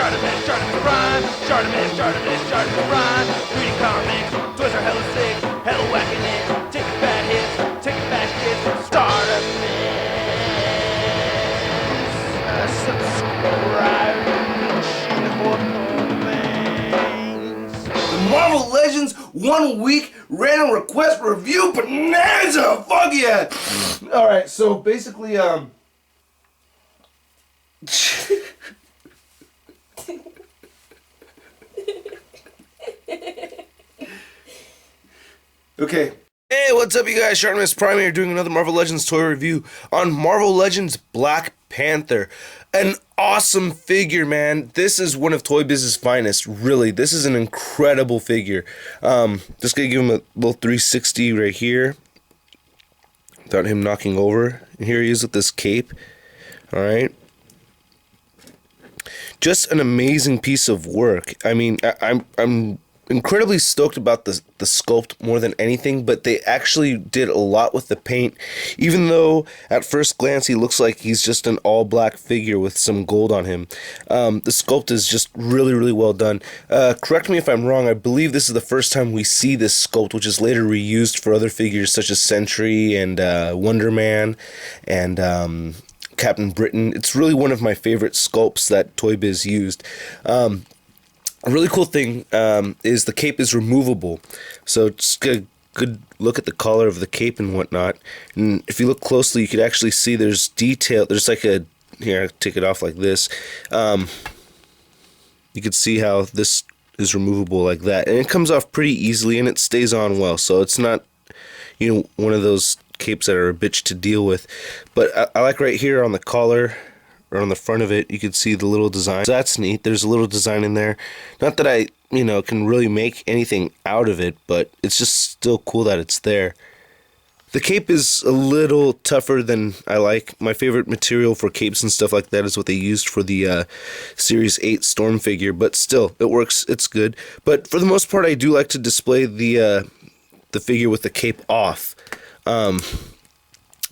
ShartimusPrime, ShartimusPrime. Reading comics, toys are hella sick, hella whacking it, taking bad hits, taking bad shits. Subscribe for things. The Marvel Legends 1 week random request review Bonanza. Fuck yeah! All right, so basically, okay. Hey, what's up, you guys? ShartimusPrime here doing another Marvel Legends toy review on Marvel Legends Black Panther. An awesome figure, man. This is one of Toy Biz's finest, really. This is an incredible figure. Just gonna give him a little 360 right here without him knocking over. And here he is with this cape. Alright. Just an amazing piece of work. I mean, I'm incredibly stoked about the sculpt more than anything, but they actually did a lot with the paint, even though at first glance he looks like he's just an all black figure with some gold on him. The sculpt is just really well done. Correct me if I'm wrong, I believe this is the first time we see this sculpt, which is later reused for other figures such as Sentry and Wonder Man and Captain Britain. It's really one of my favorite sculpts that Toy Biz used. A really cool thing is the cape is removable, so just get a good look at the collar of the cape and whatnot. And if you look closely, you could actually see there's detail. There's like a, here, I'll take it off like this. You can see how this is removable like that, and it comes off pretty easily, and it stays on well. So it's not, you know, one of those capes that are a bitch to deal with. But I like right here on the collar, or on the front of it, you can see the little design. So that's neat. There's a little design in there. Not that I, you know, can really make anything out of it, but it's just still cool that it's there. The cape is a little tougher than I like. My favorite material for capes and stuff like that is what they used for the Series 8 Storm figure, but still, it works. It's good. But for the most part, I do like to display the figure with the cape off.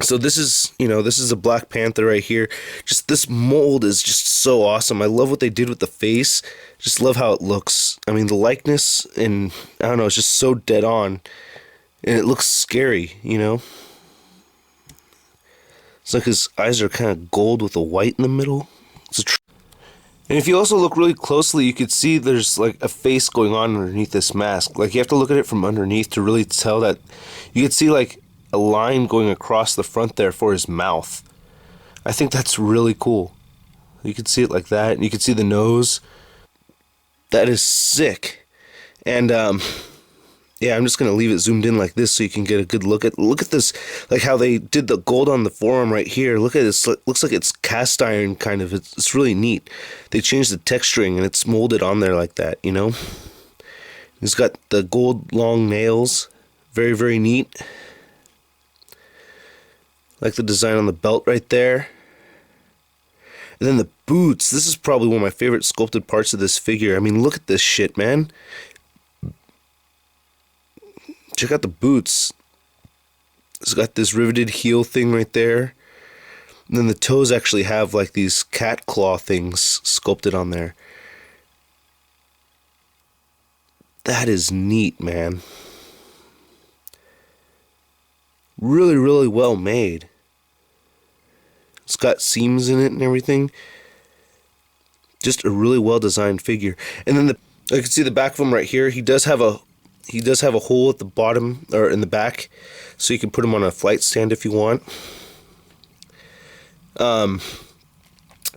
So this is, you know, this is a Black Panther right here. Just this mold is just so awesome. I love what they did with the face. Just love how it looks. I mean, the likeness and, I don't know, it's just so dead on. And it looks scary, you know. It's like his eyes are kind of gold with a white in the middle. And if you also look really closely, you could see there's like a face going on underneath this mask. Like, you have to look at it from underneath to really tell that. You could see like a line going across the front there for his mouth. I think that's really cool. You can see it like that, and you can see the nose. That is sick. And yeah, I'm just gonna leave it zoomed in like this so you can get a good look at this, like how they did the gold on the forearm right here. Look at this. Looks like it's cast iron kind of. It's really neat. They changed the texturing and it's molded on there like that, you know. He's got the gold long nails. Very neat. Like the design on the belt right there. And then the boots. This is probably one of my favorite sculpted parts of this figure. I mean, look at this shit, man. Check out the boots. It's got this riveted heel thing right there. And then the toes actually have like these cat claw things sculpted on there. That is neat, man. Really well made. It's got seams in it and everything. Just a really well designed figure. And then I can see the back of him right here. He does have a hole at the bottom, or in the back, so you can put him on a flight stand if you want.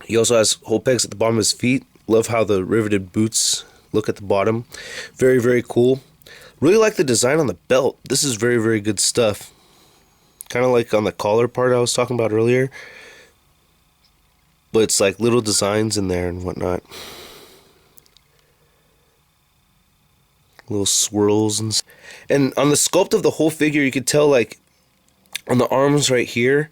He also has hole pegs at the bottom of his feet. Love how the riveted boots look at the bottom. Very cool. Really like the design on the belt. This is very good stuff. Kind of like on the collar part I was talking about earlier. But it's like little designs in there and whatnot. Little swirls and on the sculpt of the whole figure, you could tell like on the arms right here,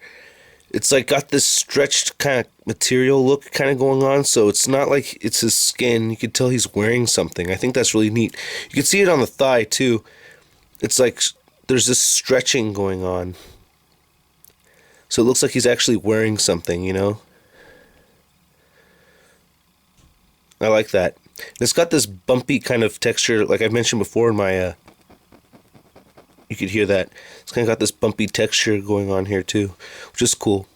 it's like got this stretched kind of material look kind of going on. So it's not like it's his skin. You could tell he's wearing something. I think that's really neat. You can see it on the thigh too. It's like there's this stretching going on. So it looks like he's actually wearing something, you know? I like that. And it's got this bumpy kind of texture, like I mentioned before in my, you could hear that. It's kind of got this bumpy texture going on here too, which is cool.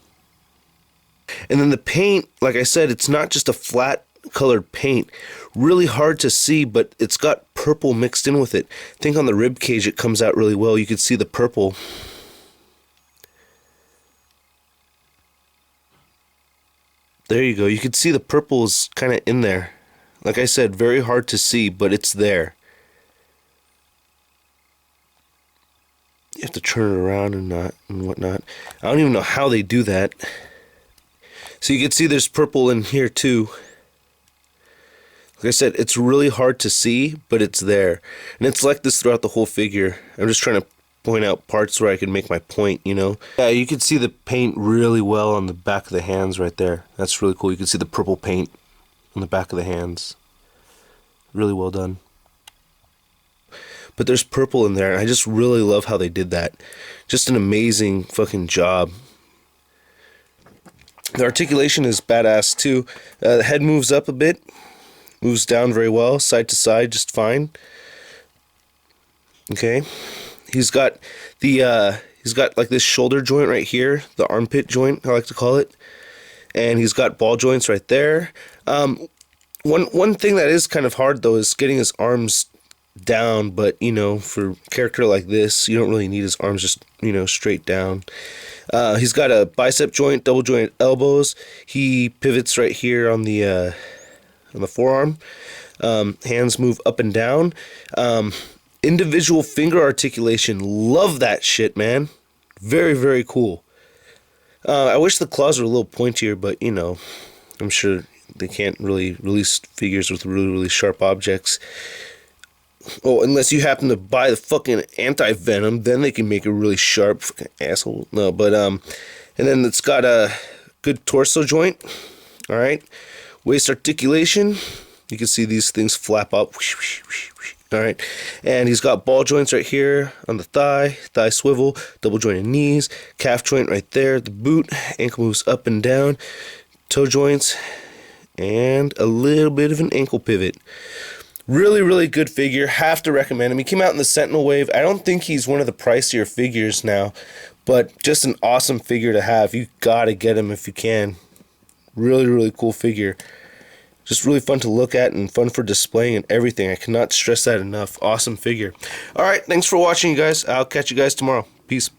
And then the paint, like I said, it's not just a flat colored paint. Really hard to see, but it's got purple mixed in with it. I think on the rib cage it comes out really well. You can see the purple. There you go. You can see the purple is kind of in there. Like I said, very hard to see, but it's there. You have to turn it around and whatnot. I don't even know how they do that. So you can see there's purple in here too. Like I said, it's really hard to see, but it's there. And it's like this throughout the whole figure. I'm just trying to point out parts where I can make my point, you know. Yeah, you can see the paint really well on the back of the hands right there. That's really cool. You can see the purple paint on the back of the hands. Really well done. But there's purple in there, and I just really love how they did that. Just an amazing fucking job. The articulation is badass too. The head moves up a bit. Moves down very well, side to side, just fine. Okay. He's got like this shoulder joint right here, the armpit joint, I like to call it, and he's got ball joints right there. One thing that is kind of hard though is getting his arms down, but you know, for a character like this, you don't really need his arms just, you know, straight down. He's got a bicep joint, double joint elbows. He pivots right here on the forearm. Hands move up and down. Individual finger articulation. Love that shit, man. Very, very cool. I wish the claws were a little pointier, but you know, I'm sure they can't really release figures with really, really sharp objects. Oh, unless you happen to buy the fucking anti-venom, then they can make a really sharp fucking asshole. No, but and then it's got a good torso joint. All right, waist articulation. You can see these things flap up. All right, and he's got ball joints right here on the thigh swivel, double jointed knees, calf joint right there, the boot, ankle moves up and down, toe joints, and a little bit of an ankle pivot. Really, really good figure. Have to recommend him. He came out in the Sentinel wave. I don't think he's one of the pricier figures now, but just an awesome figure to have. You gotta get him if you can. Really, really cool figure. Just really fun to look at and fun for displaying and everything. I cannot stress that enough. Awesome figure. Alright, thanks for watching, you guys. I'll catch you guys tomorrow. Peace.